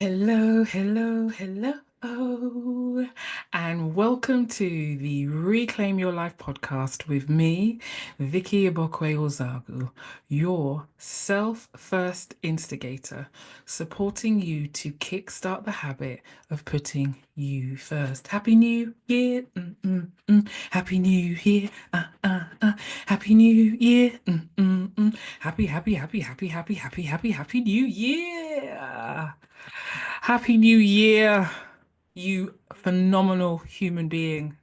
Hello, hello, hello, and welcome to the Reclaim Your Life podcast with me, Vicky Igbokwe-Ozoagu, your self-first instigator, supporting you to kickstart the habit of putting you first. Happy New Year, Happy New Year, Happy New Year, Happy New Year. Happy New Year, you phenomenal human being.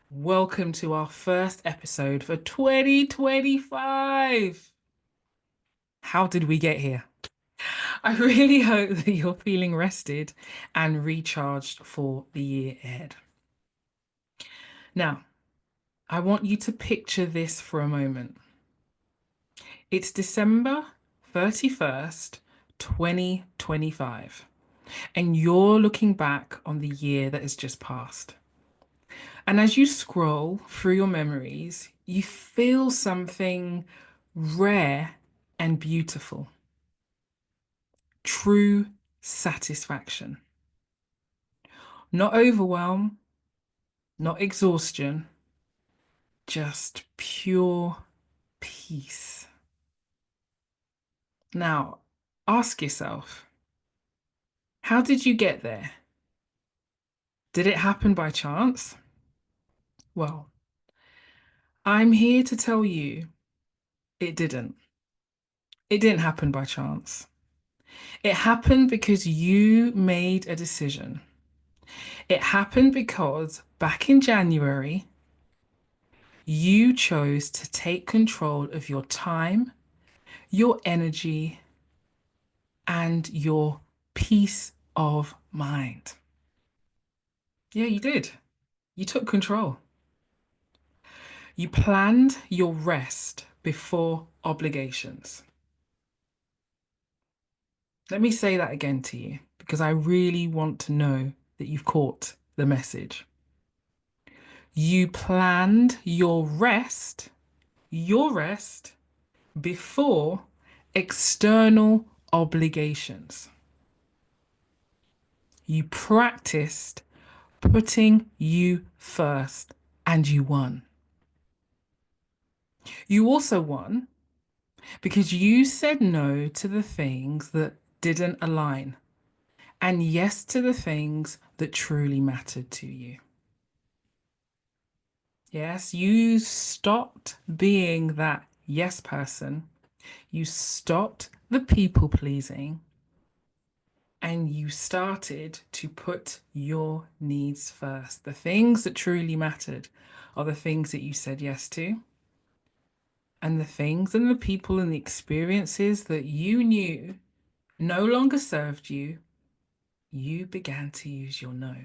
Welcome to our first episode for 2025. How did we get here? I really hope that you're feeling rested and recharged for the year ahead. Now, I want you to picture this for a moment. It's December 31st, 2025, and you're looking back on the year that has just passed. And as you scroll through your memories, you feel something rare and beautiful. True satisfaction. Not overwhelm, not exhaustion, just pure peace. Now, ask yourself, how did you get there? Did it happen by chance? Well, I'm here to tell you it didn't. It didn't happen by chance. It happened because you made a decision. It happened because back in January, you chose to take control of your time, your energy, and your peace of mind. Yeah, you did. You took control. You planned your rest before obligations. Let me say that again to you because I really want to know that you've caught the message. You planned your rest before external obligations. You practiced putting you first and you won. You also won because you said no to the things that didn't align and yes to the things that truly mattered to you. Yes, you stopped being that yes person. You stopped the people pleasing and you started to put your needs first. The things that truly mattered are the things that you said yes to. And the things and the people and the experiences that you knew no longer served you, you began to use your no.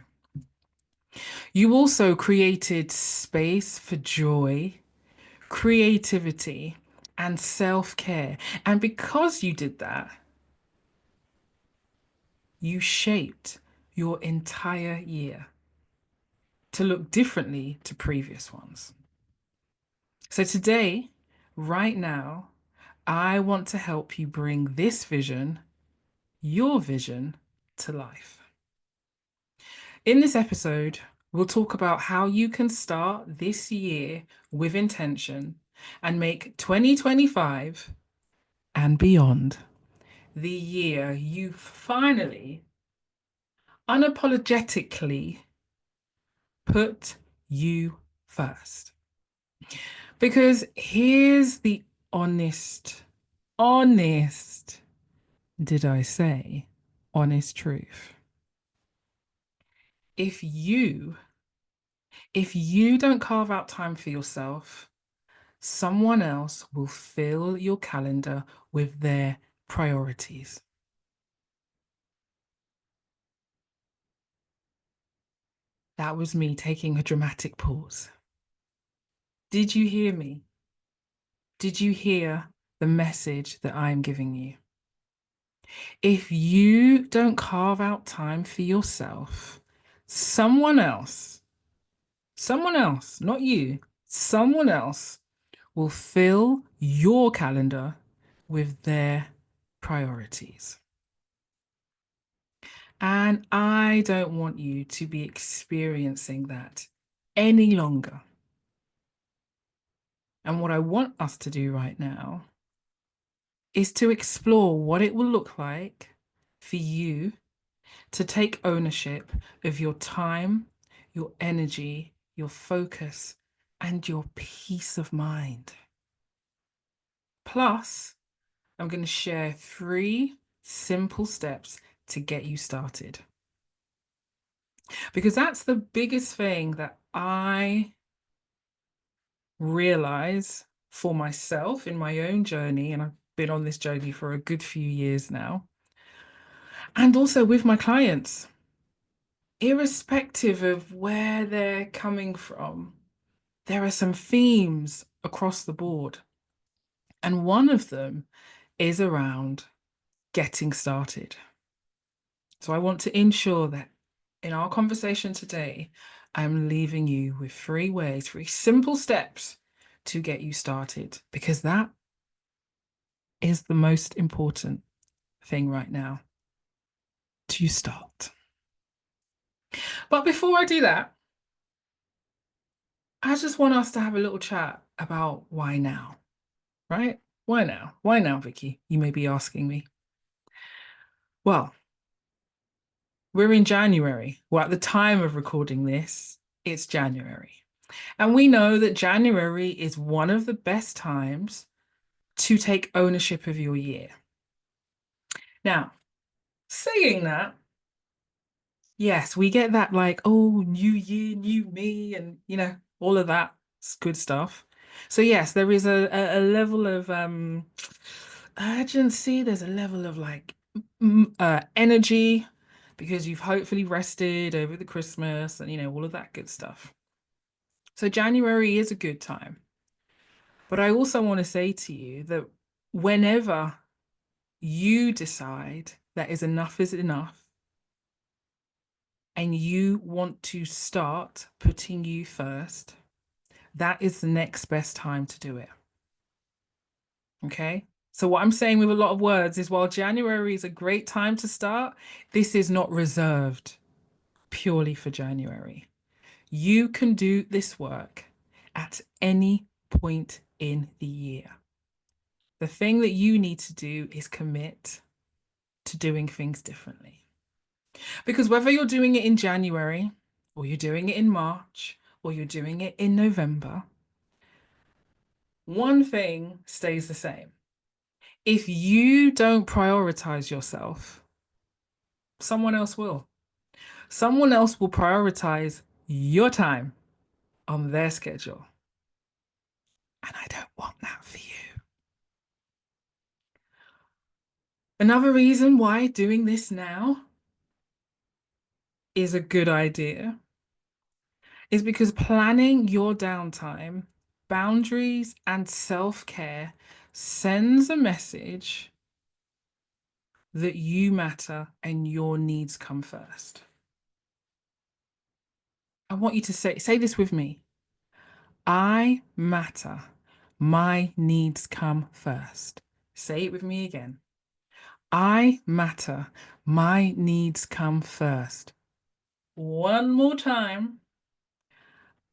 You also created space for joy, creativity, and self-care. And because you did that, you shaped your entire year to look differently to previous ones. So today, right now, I want to help you bring this vision, your vision, to life. In this episode, we'll talk about how you can start this year with intention and make 2025 and beyond the year you finally, unapologetically put you first. Because here's the honest, did I say, honest truth. If you, if you don't carve out time for yourself, someone else will fill your calendar with their priorities. That was me taking a dramatic pause. Did you hear me? Did you hear the message that I'm giving you? If you don't carve out time for yourself, someone else, not you, someone else will fill your calendar with their priorities. And I don't want you to be experiencing that any longer. And what I want us to do right now is to explore what it will look like for you to take ownership of your time, your energy, your focus, and your peace of mind. Plus, I'm going to share 3 simple steps to get you started. Because that's the biggest thing that I realize for myself in my own journey, and I've been on this journey for a good few years now, and also with my clients, irrespective of where they're coming from, there are some themes across the board. And one of them is around getting started. So I want to ensure that in our conversation today, I'm leaving you with 3 ways, 3 simple steps to get you started, because that is the most important thing right now, to start. But before I do that, I just want us to have a little chat about why now, right? Why now? Why now, Vicky? You may be asking me. Well, we're in January. Well, at the time of recording this, it's January. And we know that January is one of the best times to take ownership of your year. Now, saying that, yes, we get that like, oh, new year, new me, and all of that good stuff. So yes, there is a level of urgency. There's a level of like energy because you've hopefully rested over the Christmas and all of that good stuff. So January is a good time. But I also want to say to you that whenever you decide that enough is enough, and you want to start putting you first, that is the next best time to do it. Okay? So what I'm saying with a lot of words is while January is a great time to start, this is not reserved purely for January. You can do this work at any point in the year. The thing that you need to do is commit to doing things differently. Because whether you're doing it in January, or you're doing it in March, or you're doing it in November, one thing stays the same. If you don't prioritize yourself, someone else will. Someone else will prioritize your time on their schedule. And I don't want that for you. Another reason why doing this now is a good idea is because planning your downtime, boundaries, and self-care sends a message that you matter and your needs come first. I want you to say this with me. I matter. My needs come first. Say it with me again. I matter. My needs come first. One more time.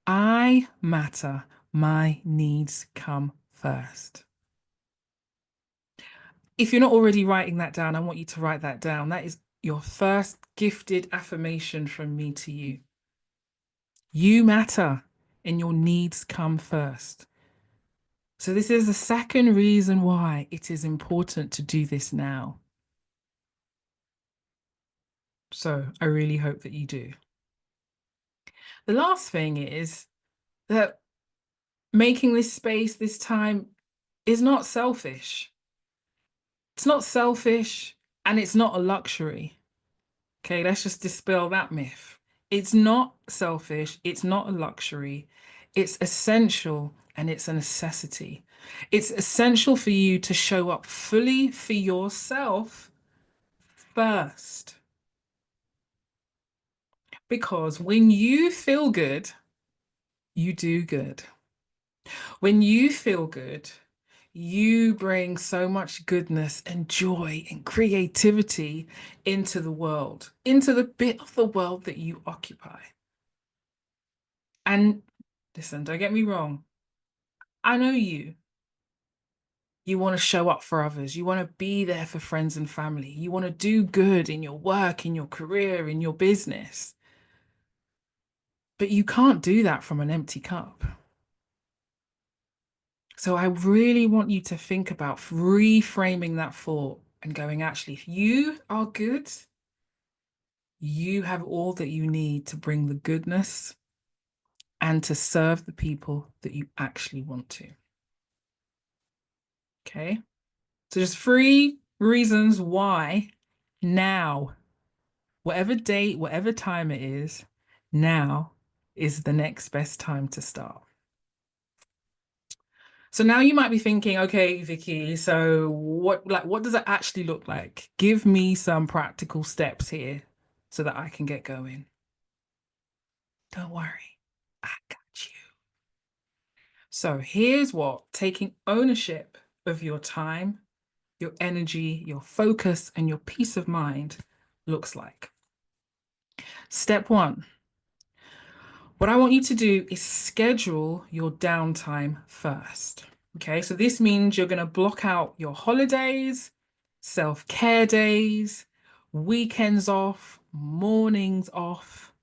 I matter. My needs come first. If you're not already writing that down, I want you to write that down. That is your first gifted affirmation from me to you. You matter and your needs come first. So this is the second reason why it is important to do this now. So I really hope that you do. The last thing is that making this space, this time, is not selfish. It's not selfish and it's not a luxury. Okay, let's just dispel that myth. It's not selfish, it's not a luxury, it's essential and it's a necessity. It's essential for you to show up fully for yourself first. Because when you feel good, you do good. When you feel good, You bring so much goodness and joy and creativity into the world, into the bit of the world that you occupy. And listen, don't get me wrong. I know you. You want to show up for others. You want to be there for friends and family. You want to do good in your work, in your career, in your business. But you can't do that from an empty cup. So I really want you to think about reframing that thought and going, actually, if you are good, you have all that you need to bring the goodness and to serve the people that you actually want to. Okay. So just 3 reasons why now, whatever date, whatever time it is, now is the next best time to start. So now you might be thinking, okay, Vicky, so what does it actually look like? Give me some practical steps here so that I can get going. Don't worry, I got you. So here's what taking ownership of your time, your energy, your focus, and your peace of mind looks like. Step one, what I want you to do is schedule your downtime first. Okay, so this means you're going to block out your holidays, self-care days, weekends off, mornings off,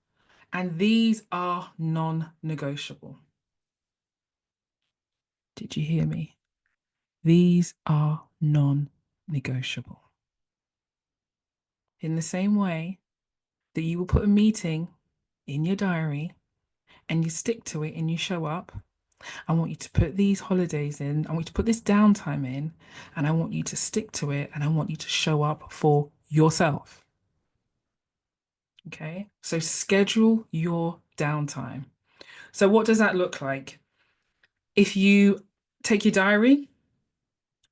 and these are non-negotiable. Did you hear me? These are non-negotiable. In the same way that you will put a meeting in your diary and you stick to it and you show up, I want you to put these holidays in. I want you to put this downtime in, and I want you to stick to it, and I want you to show up for yourself. Okay, so schedule your downtime. So, what does that look like? If you take your diary,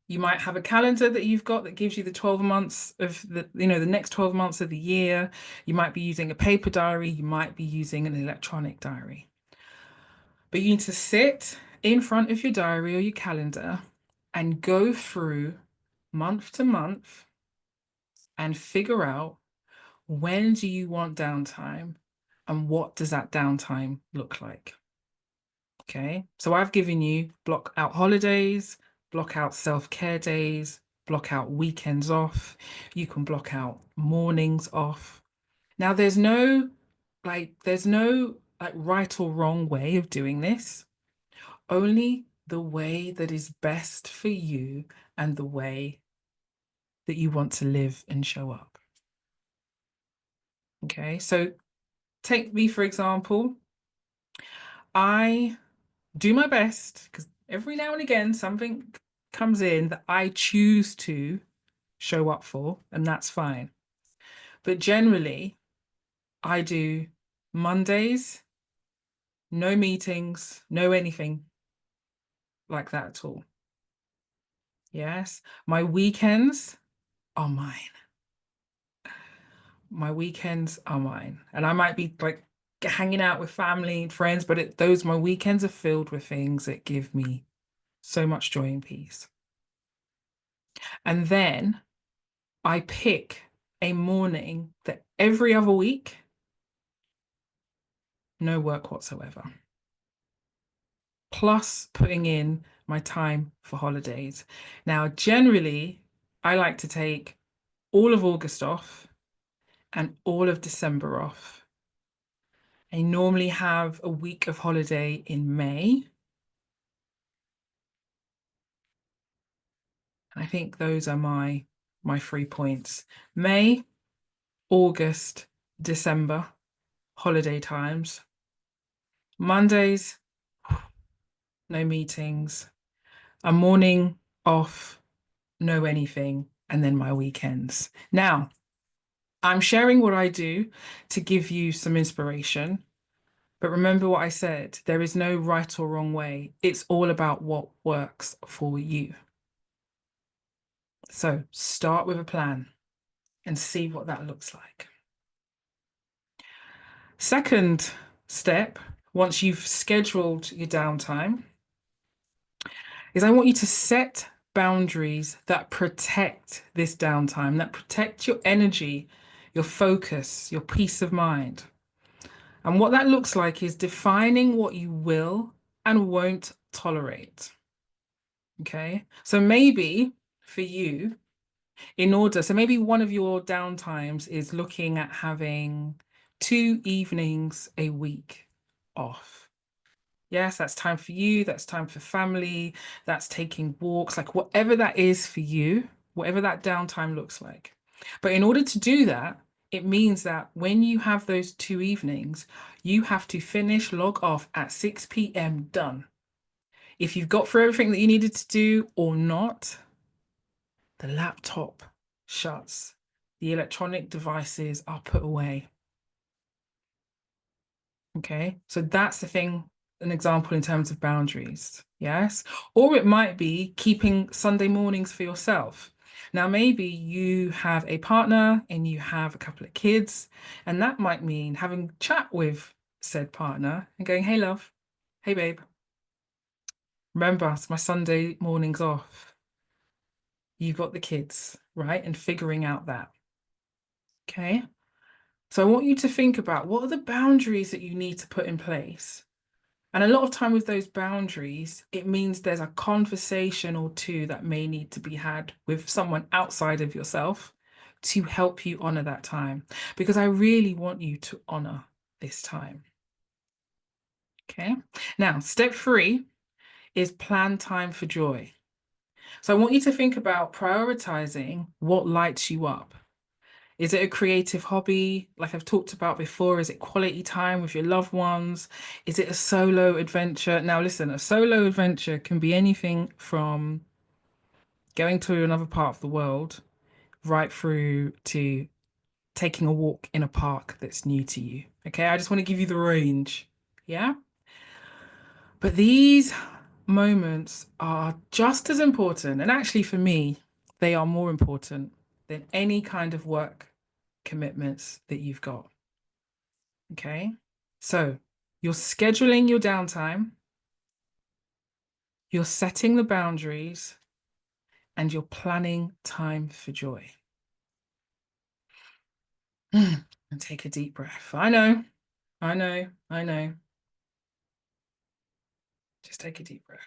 you might have a calendar that you've got that gives you the 12 months of the next 12 months of the year. You might be using a paper diary, you might be using an electronic diary. But you need to sit in front of your diary or your calendar and go through month to month and figure out when do you want downtime and what does that downtime look like. Okay, so I've given you block out holidays, block out self-care days, block out weekends off. You can block out mornings off. Now, there's no right or wrong way of doing this. Only the way that is best for you and the way that you want to live and show up. Okay, so take me for example. I do my best because every now and again something comes in that I choose to show up for, and that's fine. But generally, I do Mondays, no meetings, no anything like that at all. Yes, my weekends are mine. My weekends are mine. And I might be like hanging out with family and friends, but my weekends are filled with things that give me so much joy and peace. And then I pick a morning that every other week, no work whatsoever. Plus putting in my time for holidays. Now, generally, I like to take all of August off and all of December off. I normally have a week of holiday in May. I think those are my 3 points. May, August, December, holiday times. Mondays, no meetings. A morning off, no anything, and then my weekends. Now, I'm sharing what I do to give you some inspiration. But remember what I said, there is no right or wrong way. It's all about what works for you. So start with a plan and see what that looks like. Second step, once you've scheduled your downtime, is I want you to set boundaries that protect this downtime, that protect your energy, your focus, your peace of mind. And what that looks like is defining what you will and won't tolerate. Okay. So maybe for you, so maybe one of your downtimes is looking at having 2 evenings a week off. Yes, that's time for you, that's time for family, that's taking walks, like whatever that is for you, whatever that downtime looks like. But in order to do that, it means that when you have those 2 evenings, you have to finish, log off at 6 p.m. done. If you've got through everything that you needed to do or not, the laptop shuts, the electronic devices are put away. Okay, so that's the thing, an example in terms of boundaries. Yes. Or it might be keeping Sunday mornings for yourself. Now, maybe you have a partner and you have a couple of kids, and that might mean having chat with said partner and going, hey, love, hey, babe, remember, it's my Sunday mornings off. You've got the kids, right? And figuring out that. Okay. So I want you to think about what are the boundaries that you need to put in place. And a lot of time with those boundaries, it means there's a conversation or two that may need to be had with someone outside of yourself to help you honor that time. Because I really want you to honor this time. Okay. Now, step 3 is plan time for joy. So I want you to think about prioritizing what lights you up. Is it a creative hobby, like I've talked about before? Is it quality time with your loved ones? Is it a solo adventure? Now, listen, a solo adventure can be anything from going to another part of the world right through to taking a walk in a park that's new to you. Okay, I just want to give you the range. Yeah. But these moments are just as important. And actually, for me, they are more important than any kind of work commitments that you've got. Okay. So you're scheduling your downtime, you're setting the boundaries, and you're planning time for joy. And take a deep breath. I know, I know, I know. Just take a deep breath.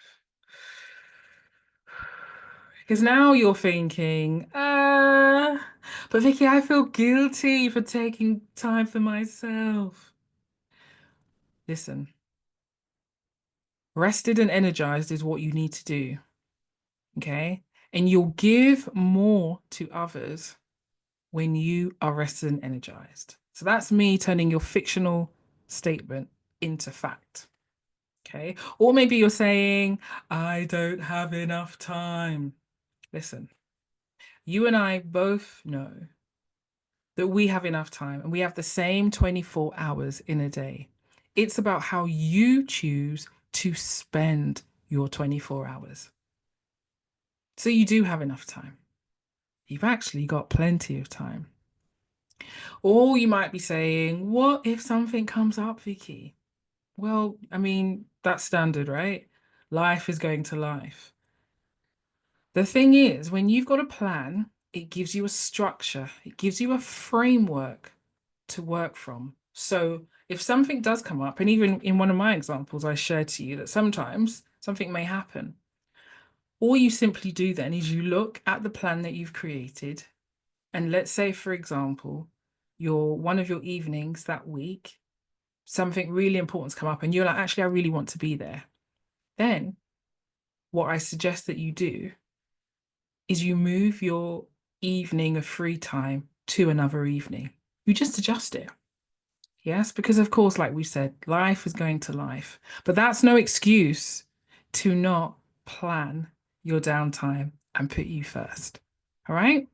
Because now you're thinking, but Vicky, I feel guilty for taking time for myself. Listen, rested and energized is what you need to do. Okay. And you'll give more to others when you are rested and energized. So that's me turning your fictional statement into fact. Okay. Or maybe you're saying, I don't have enough time. Listen, you and I both know that we have enough time and we have the same 24 hours in a day. It's about how you choose to spend your 24 hours. So you do have enough time. You've actually got plenty of time. Or you might be saying, what if something comes up, Vicky? Well, I mean, that's standard, right? Life is going to life. The thing is, when you've got a plan, it gives you a structure, it gives you a framework to work from. So if something does come up, and even in one of my examples, I shared to you that sometimes something may happen. All you simply do then is you look at the plan that you've created. And let's say, for example, one of your evenings that week, something really important's come up and you're like, actually, I really want to be there. Then what I suggest that you do is you move your evening of free time to another evening. You just adjust it. Yes, because of course, like we said, life is going to life, but that's no excuse to not plan your downtime and put you first. All right.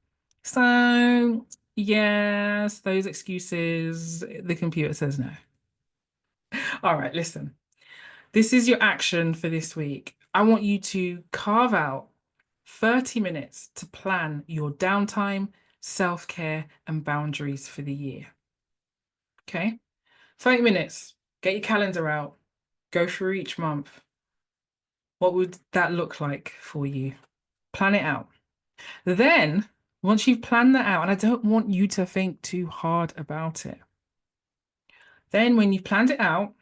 So, yes, those excuses, the computer says no. All right, listen. This is your action for this week. I want you to carve out 30 minutes to plan your downtime, self-care, and boundaries for the year. Okay? 30 minutes. Get your calendar out. Go through each month. What would that look like for you? Plan it out. Then, once you've planned that out, and I don't want you to think too hard about it, then when you've planned it out,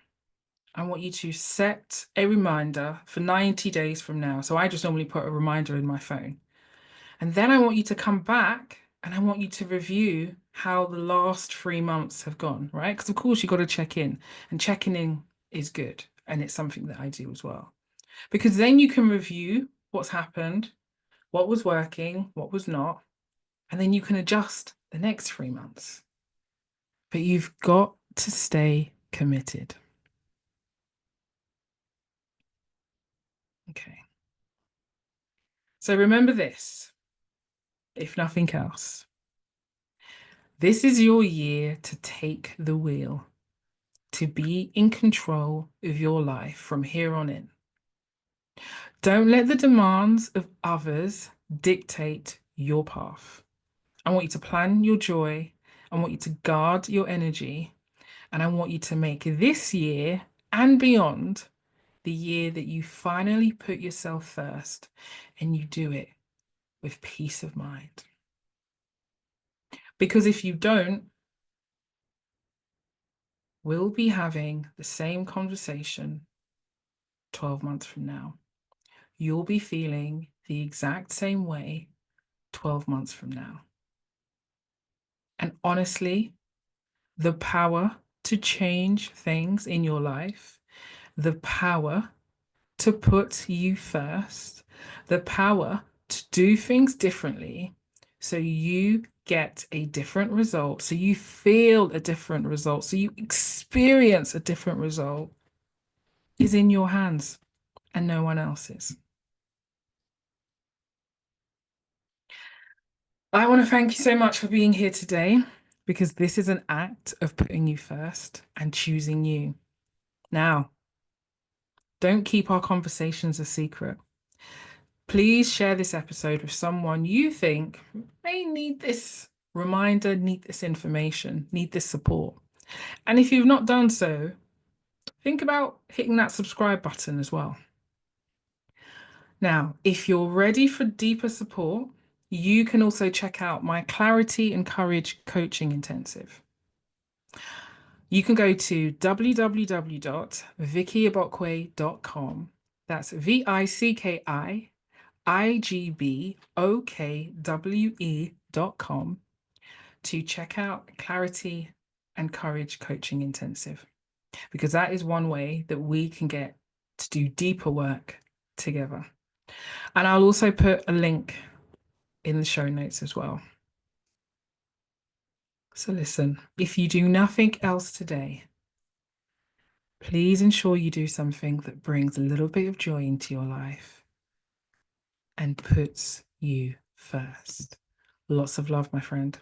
I want you to set a reminder for 90 days from now. So I just normally put a reminder in my phone. And then I want you to come back and I want you to review how the last 3 months have gone, right? Because of course you've got to check in, and checking in is good. And it's something that I do as well. Because then you can review what's happened, what was working, what was not, and then you can adjust the next 3 months. But you've got to stay committed. Okay. So remember this, if nothing else. This is your year to take the wheel, to be in control of your life from here on in. Don't let the demands of others dictate your path. I want you to plan your joy. I want you to guard your energy. And I want you to make this year and beyond the year that you finally put yourself first and you do it with peace of mind. Because if you don't, we'll be having the same conversation 12 months from now. You'll be feeling the exact same way 12 months from now. And honestly, the power to change things in your life, the power to put you first, the power to do things differently so you get a different result, so you feel a different result, so you experience a different result is in your hands and no one else's. I want to thank you so much for being here today because this is an act of putting you first and choosing you. Now, don't keep our conversations a secret. Please share this episode with someone you think may need this reminder, need this information, need this support. And if you've not done so, think about hitting that subscribe button as well. Now, if you're ready for deeper support, you can also check out my Clarity and Courage Coaching Intensive. You can go to www.vickiigbokwe.com. That's VICKIIGBOKWE.com to check out Clarity and Courage Coaching Intensive, because that is one way that we can get to do deeper work together. And I'll also put a link in the show notes as well. So listen, if you do nothing else today, please ensure you do something that brings a little bit of joy into your life and puts you first. Lots of love, my friend.